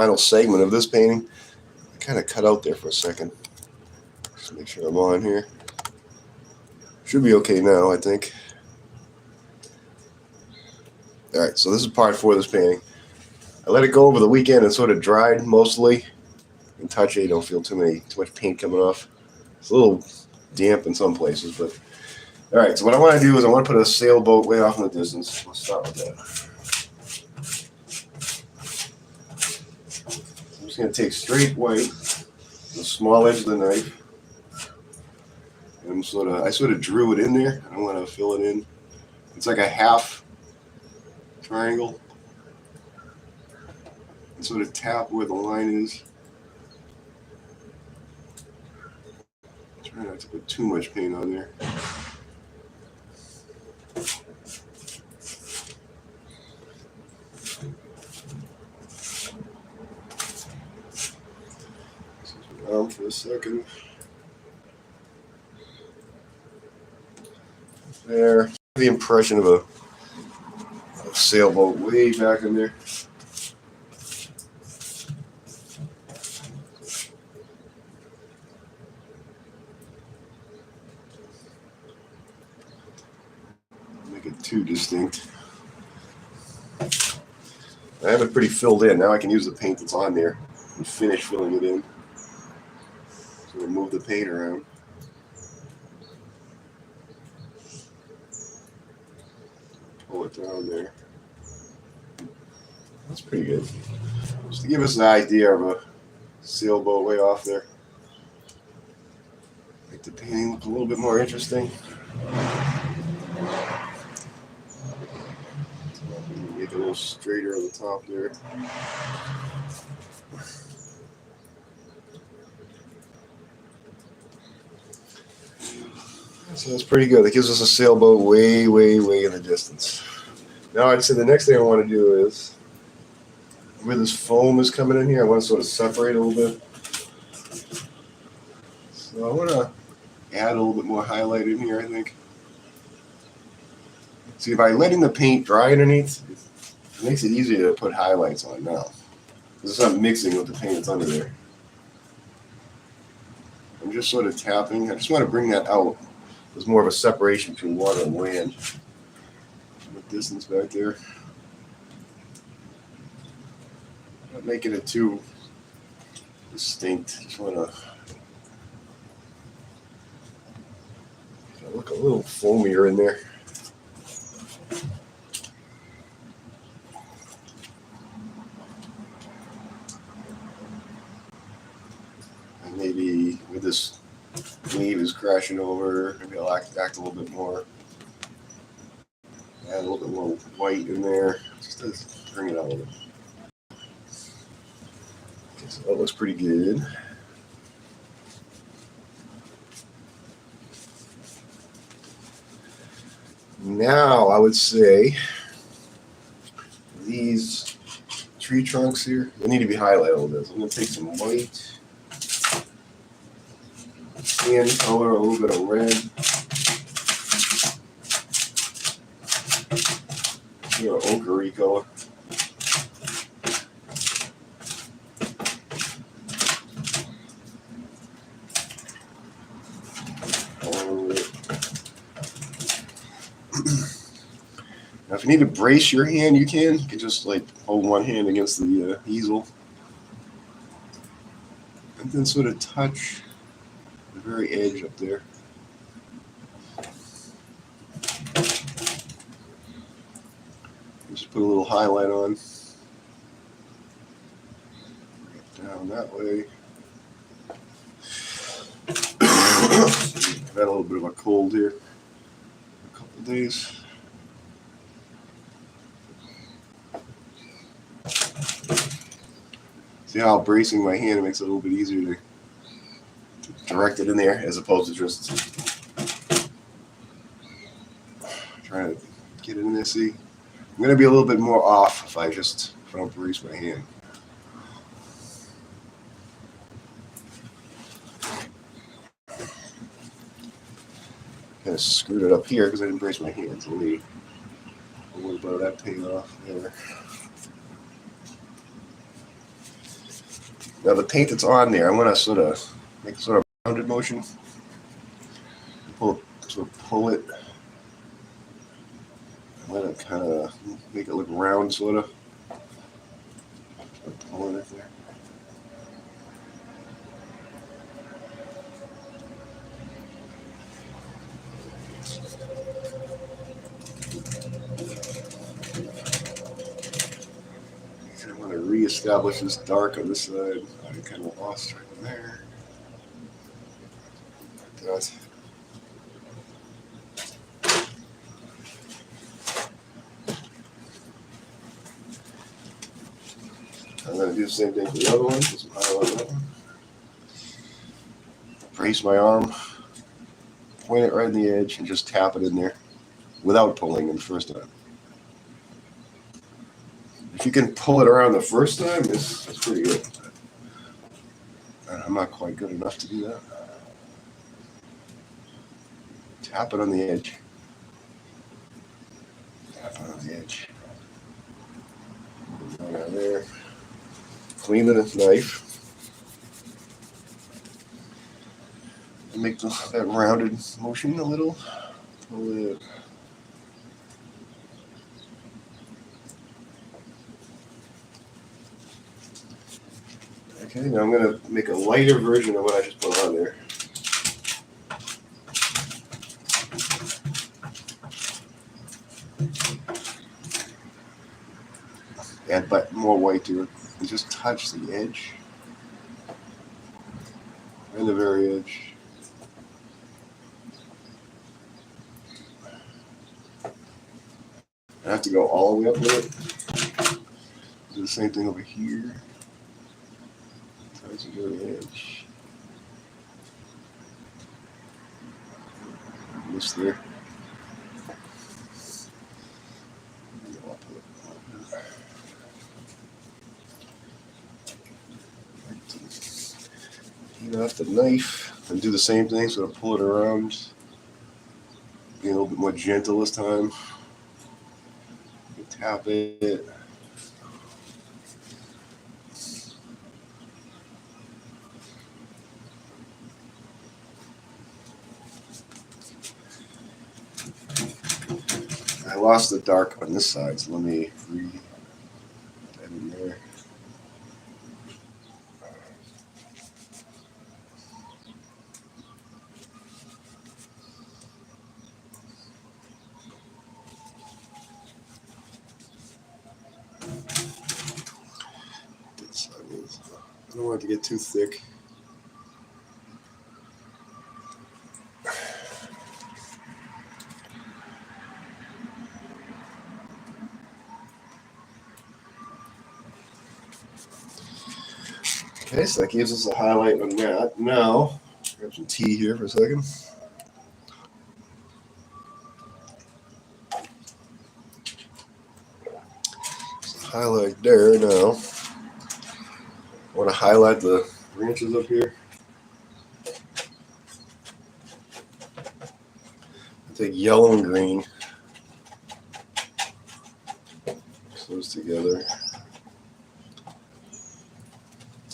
final segment of this painting. I kind of cut out there for a second. Just make sure I'm on here. Should be okay now, I think. All right, so this is part 4 of this painting. I let it go over the weekend and sort of dried mostly. You can touch it, you don't feel too much paint coming off. It's a little damp in some places, but all right. So what I want to do is I want to put a sailboat way off in the distance. Let's start with that. I'm just going to take straight white, the small edge of the knife, and I sort of drew it in there. I don't want to fill it in. It's like a half triangle. And sort of tap where the line is. Try not to put too much paint on there. For a second. There. The impression of a sailboat way back in there. Make it too distinct. I have it pretty filled in. Now I can use the paint that's on there and finish filling it in. So we'll move the paint around. Pull it down there. That's pretty good. Just to give us an idea of a sailboat way off there. Make the painting look a little bit more interesting. Make it a little straighter on the top there. So that's pretty good. It gives us a sailboat way, way, way in the distance. Now I'd say the next thing I want to do is, where this foam is coming in here, I want to sort of separate a little bit. So I want to add a little bit more highlight in here, I think. See, by letting the paint dry underneath, it makes it easier to put highlights on now. Because it's not mixing with the paint that's under there. I'm just sort of tapping. I just want to bring that out. There's more of a separation between water and land. The distance back there. Not making it too distinct. Just want to look a little foamier in there. And maybe with this wave is crashing over, maybe I'll act a little bit more. Add a little bit more white in there, just to bring it out a little bit. Okay, so that looks pretty good. Now I would say these tree trunks here, they need to be highlighted a little bit. So I'm going to take some white. Sand color, a little bit of red. Ochre color. Now, if you need to brace your hand, you can. You can just like hold one hand against the easel, and then sort of touch the very edge up there. Just put a little highlight on. Bring it down that way. I've had a little bit of a cold here. A couple of days. See how bracing my hand makes it a little bit easier to direct it in there as opposed to just trying to get it in there. See, I'm going to be a little bit more off if I don't brace my hand. Kind of screwed it up here because I didn't brace my hands. Let me a little bit of that paint off there. Now the paint that's on there, I'm going to sort of make a sort of rounded motion. Pull it. Let it kind of make it look round, sort of. Pull it there. I want to reestablish this dark on this side. I kind of lost right in there. Like that. I'm going to do the same thing for the other one. Put some highlight on that one. Brace my arm, point it right in the edge, and just tap it in there without pulling it the first time. If you can pull it around the first time, it's pretty good. I'm not quite good enough to do that. Tap it on the edge. Tap it on the edge. Right there. Clean the knife. And make that rounded motion a little. Pull it. Okay, now I'm going to make a lighter version of what I just put on there. Add more white to it and just touch the edge and the very edge. I have to go all the way up with it. Do the same thing over here. Touch the very edge. This there. Heat off the knife and do the same thing, so I'll pull it around. Be a little bit more gentle this time. Tap it. I lost the dark on this side, so let me add in there. I don't want it to get too thick. Okay, so that gives us a highlight on that. Now, grab some tea here for a second. Highlight there now. I want to highlight the branches up here. I take yellow and green. Mix those together.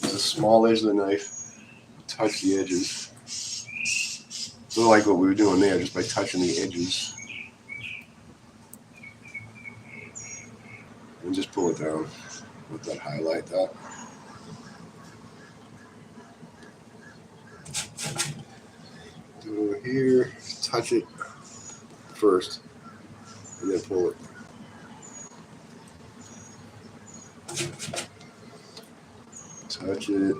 Use a small edge of the knife. Touch the edges. Sort of like what we were doing there, just by touching the edges. And just pull it down. Let that highlight that. Do it over here. Touch it first, and then pull it. Touch it.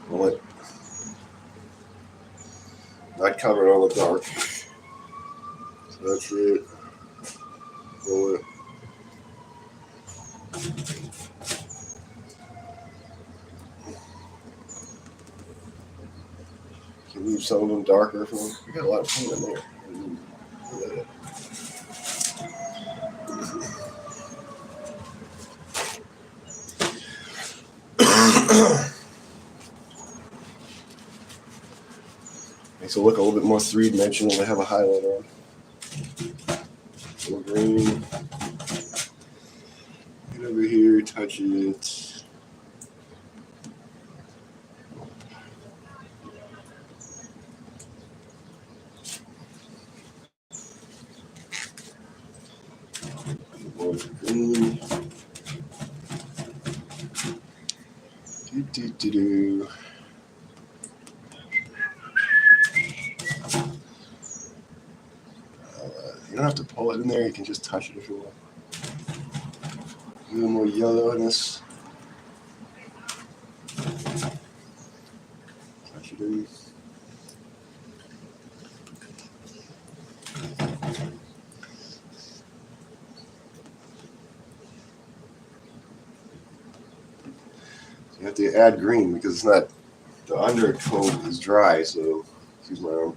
Pull it. Not covering all the dark. Touch it. Pull it. Can leave some of them darker. We got a lot of paint in there. Makes it look a little bit more three-dimensional to have a highlight on. A little green. over here, touch it. Green. Do. You don't have to pull it in there. You can just touch it if you want. A little more yellow in this. Touch it in. You have to add green because it's not, the undercoat is dry, so excuse my arm.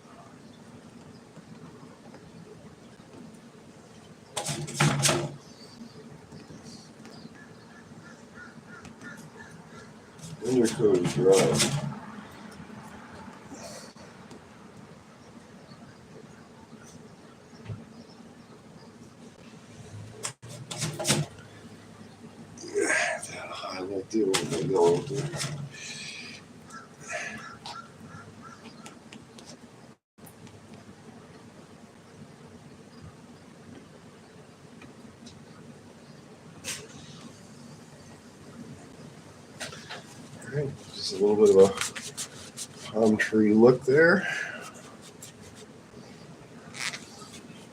Undercoat is dry. That'll highlight there. What am I going there? Alright, just a little bit of a palm tree look there.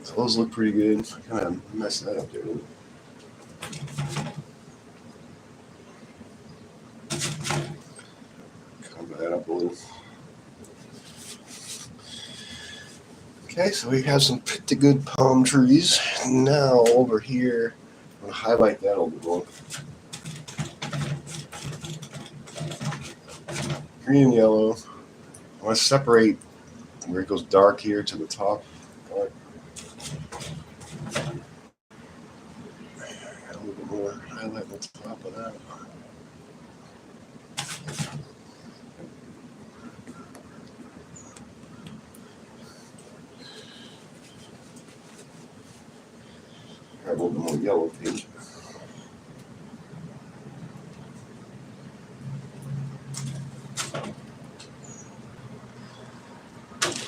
So those look pretty good. I kind of messed that up there. Cover that up a little. Okay, so we have some pretty good palm trees. Now over here, I'm going to highlight that a little bit more. Green and yellow. I want to separate where it goes dark here to the top. Dark. A little bit more highlight on the top of that. A little bit more yellow pink.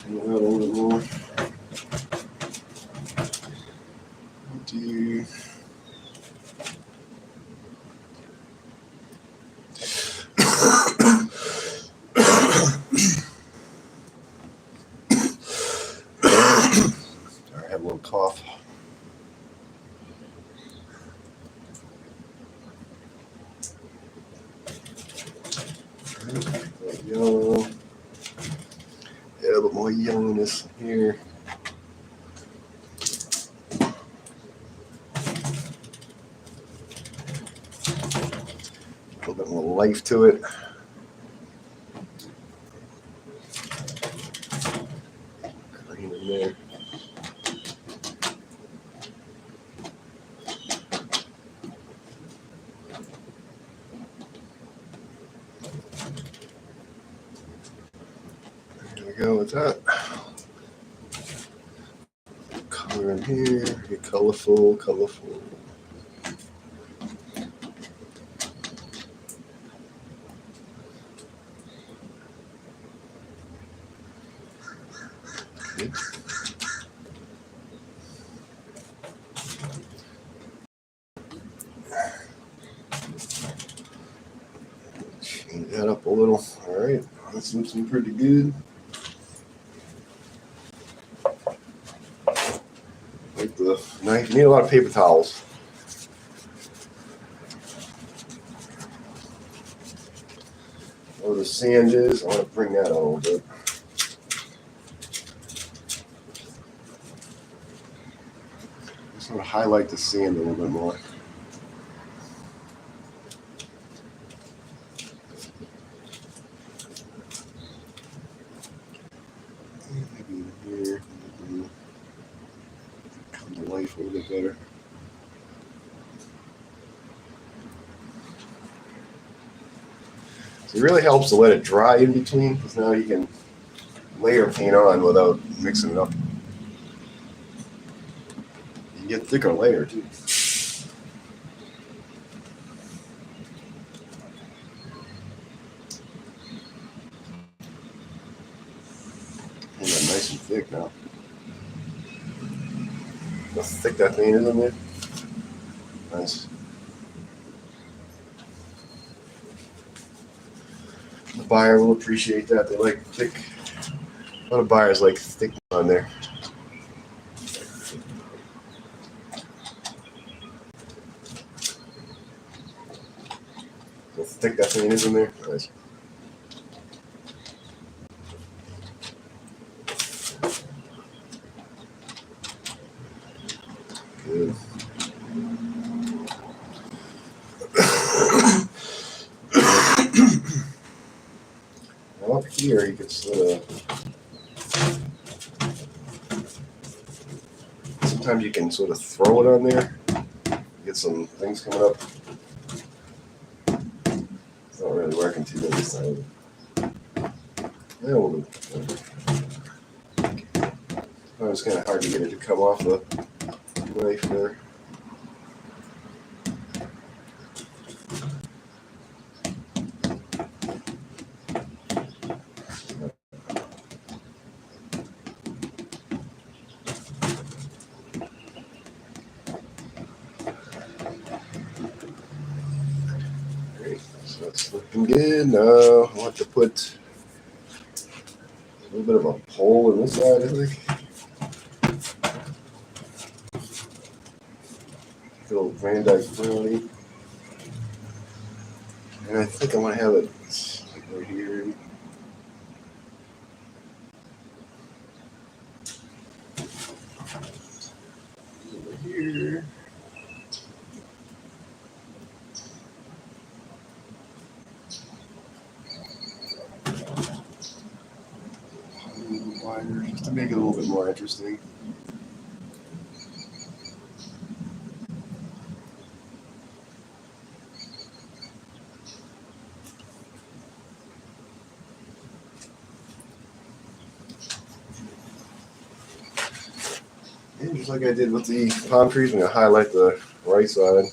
A little bit more. Do I have a little cough. Yellow. Yeah, a little bit more yellowness here. A little bit more life to it. Green in there. There we go with that. Color in here. Get colorful, colorful. Good. Change that up a little. All right, that's looking pretty good. Like the knife, you need a lot of paper towels. Where the sand is, I want to bring that on a little bit. Just want to highlight the sand a little bit more. Maybe in here, come to life a little bit better. So it really helps to let it dry in between, because now you can layer paint on without mixing it up. You can get thicker layer too. nice and thick now. How thick that paint is in there. Nice. The buyer will appreciate that. They like thick. A lot of buyers like thick on there. How thick that paint is in there. Nice. Good. Now up here, you can sort of. Sometimes you can sort of throw it on there. Get some things coming up. It's not really working too good this time. Yeah, we'll do. It's kind of hard to get it to come off the knife there. So that's looking good. Now I'll have to put a little bit of a pole in this side, I think. Little Van Dyke brownie. And I think I'm going to have it like right here. Over here. Wider, just to make it a little bit more interesting. And just like I did with the palm trees, I'm going to highlight the right side.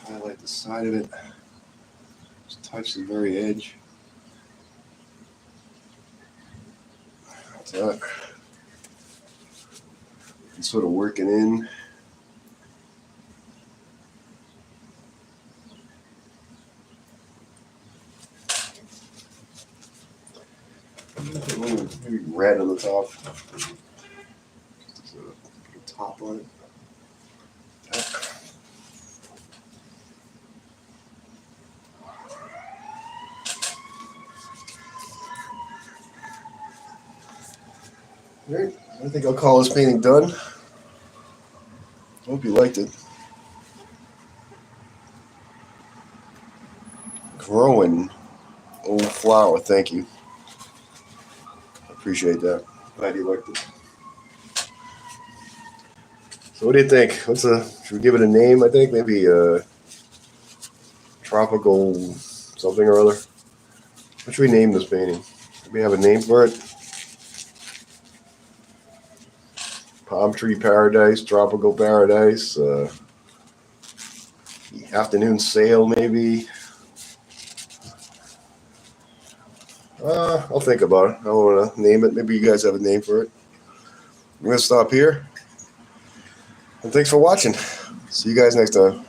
Highlight the side of it, just touch the very edge. That's that. And sort of working in. Maybe red on the top. Just put a top on it. Alright, I think I'll call this painting done. Hope you liked it. Growing old flower, thank you. Appreciate that. Glad you liked it. So what do you think? Should we give it a name? I think maybe tropical something or other. What should we name this painting? Do we have a name for it? Palm tree paradise, tropical paradise, afternoon sail maybe. I'll think about it. I don't want to name it. Maybe you guys have a name for it. I'm going to stop here. And thanks for watching. See you guys next time.